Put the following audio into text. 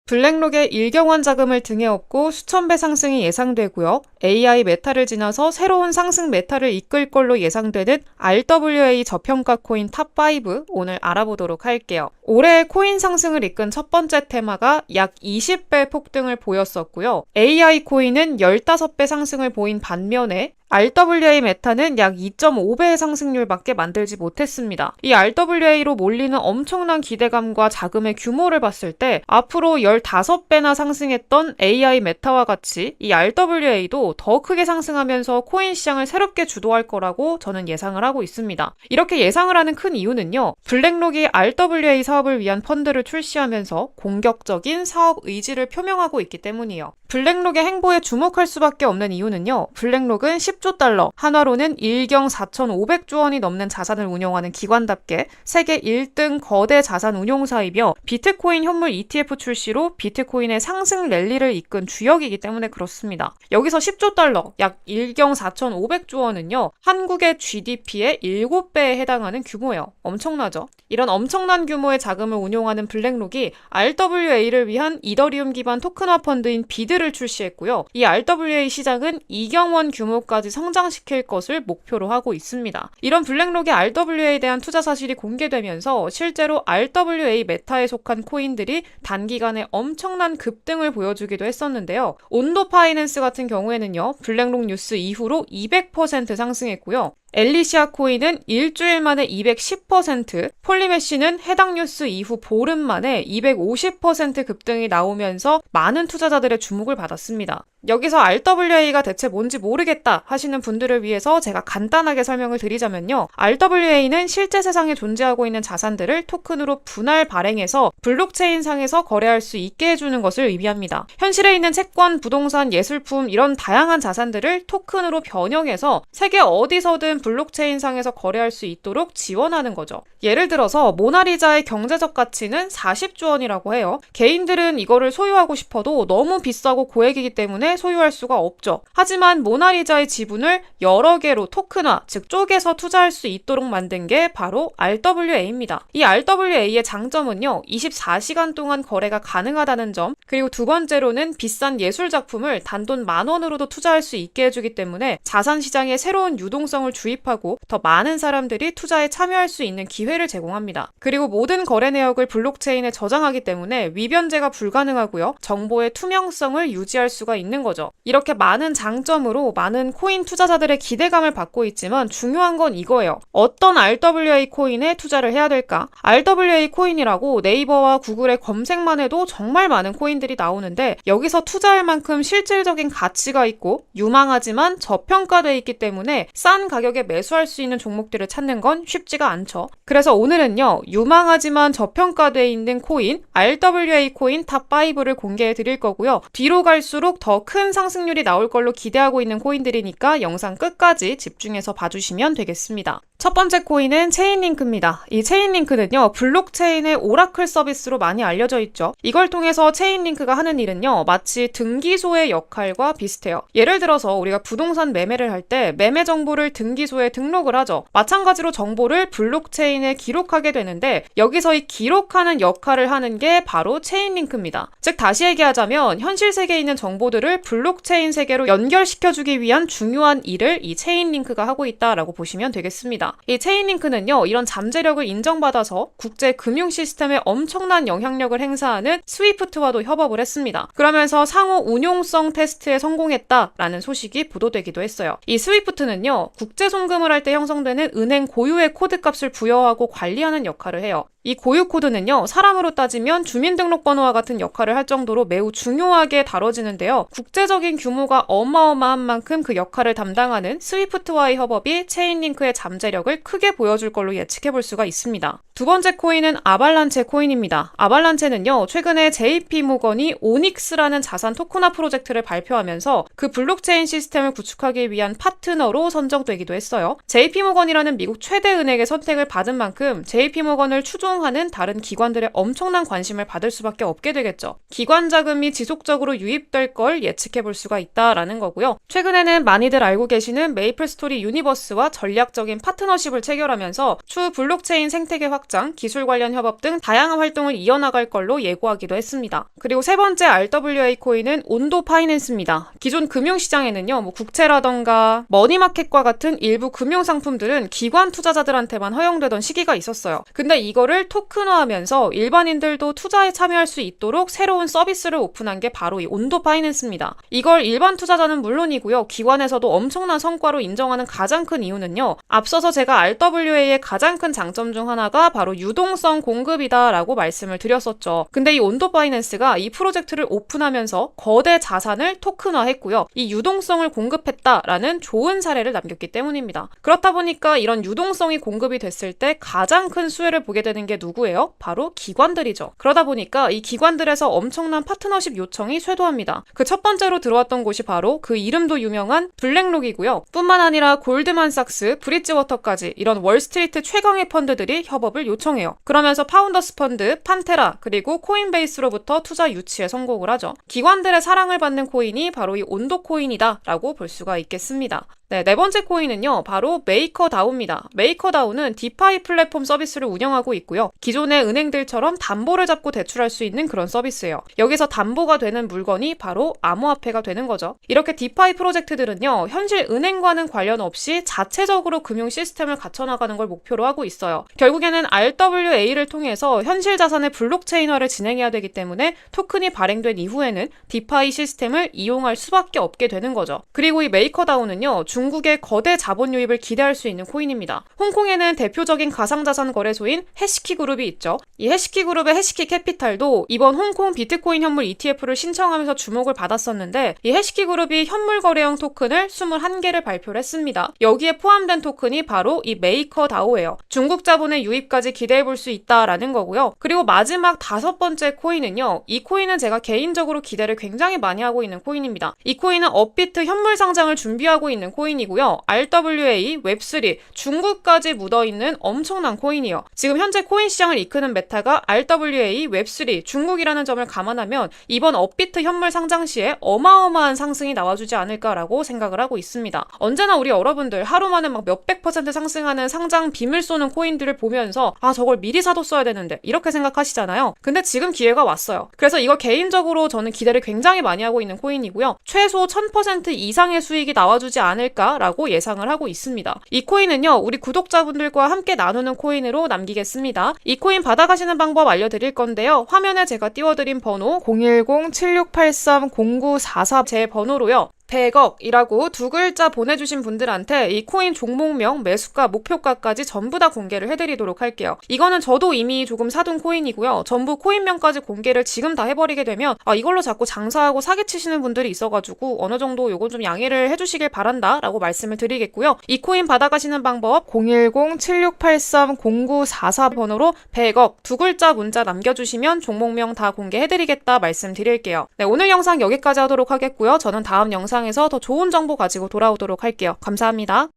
블랙록의 일경원 자금을 등에 업고 수천 배 상승이 예상되고요. AI 메타를 지나서 새로운 상승 메타를 이끌 걸로 예상되는 RWA 저평가 코인 탑5 오늘 알아보도록 할게요. 올해의 코인 상승을 이끈 첫 번째 테마가 약 20배 폭등을 보였었고요. AI 코인은 15배 상승을 보인 반면에 RWA 메타는 약 2.5배의 상승률밖에 만들지 못했습니다. 이 RWA로 몰리는 엄청난 기대감과 자금의 규모를 봤을 때 앞으로 15배나 상승했던 AI 메타와 같이 이 RWA도 더 크게 상승하면서 코인 시장을 새롭게 주도할 거라고 저는 예상을 하고 있습니다. 이렇게 예상을 하는 큰 이유는요. 블랙록이 RWA 사업을 위한 펀드를 출시하면서 공격적인 사업 의지를 표명하고 있기 때문이에요. 블랙록의 행보에 주목할 수밖에 없는 이유는요. 블랙록은 10조 달러, 한화로는 일경 4,500조 원이 넘는 자산을 운용하는 기관답게 세계 1등 거대 자산 운용사이며 비트코인 현물 ETF 출시로 비트코인의 상승 랠리를 이끈 주역이기 때문에 그렇습니다. 여기서 10조 달러, 약 일경 4,500조 원은요. 한국의 GDP의 7배에 해당하는 규모예요. 엄청나죠? 이런 엄청난 규모의 자금을 운용하는 블랙록이 RWA를 위한 이더리움 기반 토큰화 펀드인 비드를 출시했고요. 이 RWA 시장은 이경원 규모까지 성장시킬 것을 목표로 하고 있습니다. 이런 블랙록의 RWA에 대한 투자 사실이 공개되면서 실제로 RWA 메타에 속한 코인들이 단기간에 엄청난 급등을 보여주기도 했었는데요. 온도 파이낸스 같은 경우에는요. 블랙록 뉴스 이후로 200% 상승했고요. 엘리시아 코인은 일주일 만에 210%, 폴리메쉬는 해당 뉴스 이후 보름 만에 250% 급등이 나오면서 많은 투자자들의 주목을 받았습니다. 여기서 RWA가 대체 뭔지 모르겠다 하시는 분들을 위해서 제가 간단하게 설명을 드리자면요. RWA는 실제 세상에 존재하고 있는 자산들을 토큰으로 분할 발행해서 블록체인상에서 거래할 수 있게 해주는 것을 의미합니다. 현실에 있는 채권, 부동산, 예술품 이런 다양한 자산들을 토큰으로 변형해서 세계 어디서든 블록체인상에서 거래할 수 있도록 지원하는 거죠. 예를 들어서 모나리자의 경제적 가치는 40조 원이라고 해요. 개인들은 이거를 소유하고 싶어도 너무 비싸고 고액이기 때문에 소유할 수가 없죠. 하지만 모나리자의 지분을 여러 개로 토큰화, 즉 쪼개서 투자할 수 있도록 만든 게 바로 RWA입니다. 이 RWA의 장점은요. 24시간 동안 거래가 가능하다는 점, 그리고 두 번째로는 비싼 예술 작품을 단돈 10,000원으로도 투자할 수 있게 해주기 때문에 자산 시장에 새로운 유동성을 주입하고 더 많은 사람들이 투자에 참여할 수 있는 기회를 제공합니다. 그리고 모든 거래 내역을 블록체인에 저장하기 때문에 위변제가 불가능하고요. 정보의 투명성을 유지할 수가 있는 거죠. 이렇게 많은 장점으로 많은 코인 투자자들의 기대감을 받고 있지만 중요한 건 이거예요. 어떤 RWA 코인에 투자를 해야 될까? RWA 코인이라고 네이버와 구글에 검색만 해도 정말 많은 코인들이 나오는데 여기서 투자할 만큼 실질적인 가치가 있고 유망하지만 저평가되어 있기 때문에 싼 가격에 매수할 수 있는 종목들을 찾는 건 쉽지가 않죠. 그래서 오늘은요. 유망하지만 저평가되어 있는 코인 RWA 코인 탑5를 공개해 드릴 거고요. 뒤로 갈수록 더 큰 상승률이 나올 걸로 기대하고 있는 코인들이니까 영상 끝까지 집중해서 봐주시면 되겠습니다. 첫 번째 코인은 체인링크입니다. 이 체인링크는요. 블록체인의 오라클 서비스로 많이 알려져 있죠. 이걸 통해서 체인링크가 하는 일은요. 마치 등기소의 역할과 비슷해요. 예를 들어서 우리가 부동산 매매를 할 때 매매 정보를 등기소에 등록을 하죠. 마찬가지로 정보를 블록체인에 기록하게 되는데 여기서 이 기록하는 역할을 하는 게 바로 체인링크입니다. 즉 다시 얘기하자면 현실 세계에 있는 정보들을 블록체인 세계로 연결시켜주기 위한 중요한 일을 이 체인링크가 하고 있다라고 보시면 되겠습니다. 이 체인링크는요. 이런 잠재력을 인정받아서 국제 금융 시스템에 엄청난 영향력을 행사하는 스위프트와도 협업을 했습니다. 그러면서 상호 운용성 테스트에 성공했다라는 소식이 보도되기도 했어요. 이 스위프트는요. 국제 송금을 할 때 형성되는 은행 고유의 코드값을 부여하고 관리하는 역할을 해요. 이 고유 코드는요. 사람으로 따지면 주민등록번호와 같은 역할을 할 정도로 매우 중요하게 다뤄지는데요. 국제적인 규모가 어마어마한 만큼 그 역할을 담당하는 스위프트와의 협업이 체인링크의 잠재력을 크게 보여줄 걸로 예측해 볼 수가 있습니다. 두 번째 코인은 아발란체 코인입니다. 아발란체는요. 최근에 JP모건이 오닉스라는 자산 토큰화 프로젝트를 발표하면서 그 블록체인 시스템을 구축하기 위한 파트너로 선정되기도 했어요. JP모건이라는 미국 최대 은행의 선택을 받은 만큼 JP모건을 추종 사용하는 다른 기관들의 엄청난 관심을 받을 수밖에 없게 되겠죠. 기관 자금이 지속적으로 유입될 걸 예측해 볼 수가 있다라는 거고요. 최근에는 많이들 알고 계시는 메이플스토리 유니버스와 전략적인 파트너십을 체결하면서 추후 블록체인 생태계 확장, 기술 관련 협업 등 다양한 활동을 이어나갈 걸로 예고하기도 했습니다. 그리고 세 번째 RWA 코인은 온도 파이낸스입니다. 기존 금융시장에는요, 국채라던가 머니마켓과 같은 일부 금융상품들은 기관 투자자들한테만 허용되던 시기가 있었어요. 근데 이거를 토큰화하면서 일반인들도 투자에 참여할 수 있도록 새로운 서비스를 오픈한 게 바로 이 온도 파이낸스입니다. 이걸 일반 투자자는 물론이고요, 기관에서도 엄청난 성과로 인정하는 가장 큰 이유는요, 앞서서 제가 RWA의 가장 큰 장점 중 하나가 바로 유동성 공급이다라고 말씀을 드렸었죠. 근데 이 온도 파이낸스가 이 프로젝트를 오픈하면서 거대 자산을 토큰화했고요. 이 유동성을 공급했다라는 좋은 사례를 남겼기 때문입니다. 그렇다 보니까 이런 유동성이 공급이 됐을 때 가장 큰 수혜를 보게 되는 게 누구예요? 바로 기관들이죠. 그러다 보니까 이 기관들에서 엄청난 파트너십 요청이 쇄도합니다. 그 첫 번째로 들어왔던 곳이 바로 그 이름도 유명한 블랙록이고요. 뿐만 아니라 골드만삭스, 브릿지워터까지 이런 월스트리트 최강의 펀드들이 협업을 요청해요. 그러면서 파운더스 펀드, 판테라, 그리고 코인베이스로부터 투자 유치에 성공을 하죠. 기관들의 사랑을 받는 코인이 바로 이 온도 코인이다 라고 볼 수가 있겠습니다. 네 번째 코인은요, 바로 메이커다오입니다. 메이커다오는 디파이 플랫폼 서비스를 운영하고 있고요. 기존의 은행들처럼 담보를 잡고 대출할 수 있는 그런 서비스예요. 여기서 담보가 되는 물건이 바로 암호화폐가 되는 거죠. 이렇게 디파이 프로젝트들은요, 현실 은행과는 관련 없이 자체적으로 금융 시스템을 갖춰나가는 걸 목표로 하고 있어요. 결국에는 RWA를 통해서 현실 자산의 블록체인화를 진행해야 되기 때문에 토큰이 발행된 이후에는 디파이 시스템을 이용할 수밖에 없게 되는 거죠. 그리고 이 메이커다오는요, 중국의 거대 자본 유입을 기대할 수 있는 코인입니다. 홍콩에는 대표적인 가상자산 거래소인 해시키 그룹이 있죠. 이 해시키 그룹의 해시키 캐피탈도 이번 홍콩 비트코인 현물 ETF를 신청하면서 주목을 받았었는데, 이 해시키 그룹이 현물 거래형 토큰을 21개를 발표를 했습니다. 여기에 포함된 토큰이 바로 이 메이커다오예요. 중국 자본의 유입까지 기대해 볼 수 있다라는 거고요. 그리고 마지막 5번째 코인은요, 이 코인은 제가 개인적으로 기대를 굉장히 많이 하고 있는 코인입니다. 이 코인은 업비트 현물 상장을 준비하고 있는 코인이고요. RWA, 웹3, 중국까지 묻어있는 엄청난 코인이에요. 지금 현재 코인 시장을 이끄는 메타가 RWA, 웹3, 중국이라는 점을 감안하면 이번 업비트 현물 상장 시에 어마어마한 상승이 나와주지 않을까라고 생각을 하고 있습니다. 언제나 우리 여러분들 하루 만에 막 몇백 % 상승하는 상장 빔을 쏘는 코인들을 보면서 저걸 미리 사뒀어야 되는데 이렇게 생각하시잖아요. 근데 지금 기회가 왔어요. 그래서 이거 개인적으로 저는 기대를 굉장히 많이 하고 있는 코인이고요. 최소 1000% 이상의 수익이 나와주지 않을까라고 예상을 하고 있습니다. 이 코인은요, 우리 구독자분들과 함께 나누는 코인으로 남기겠습니다. 이 코인 받아가시는 방법 알려드릴 건데요. 화면에 제가 띄워드린 번호 010-7683-0944 제 번호로요. 100억이라고 두 글자 보내주신 분들한테 이 코인 종목명, 매수가, 목표가까지 전부 다 공개를 해드리도록 할게요. 이거는 저도 이미 조금 사둔 코인이고요. 전부 코인명까지 공개를 지금 다 해버리게 되면 이걸로 자꾸 장사하고 사기치시는 분들이 있어가지고 어느 정도 요건 좀 양해를 해주시길 바란다 라고 말씀을 드리겠고요. 이 코인 받아가시는 방법 010-7683-0944 번호로 100억 두 글자 문자 남겨주시면 종목명 다 공개해드리겠다 말씀드릴게요. 네, 오늘 영상 여기까지 하도록 하겠고요. 저는 다음 영상에서 더 좋은 정보 가지고 돌아오도록 할게요. 감사합니다.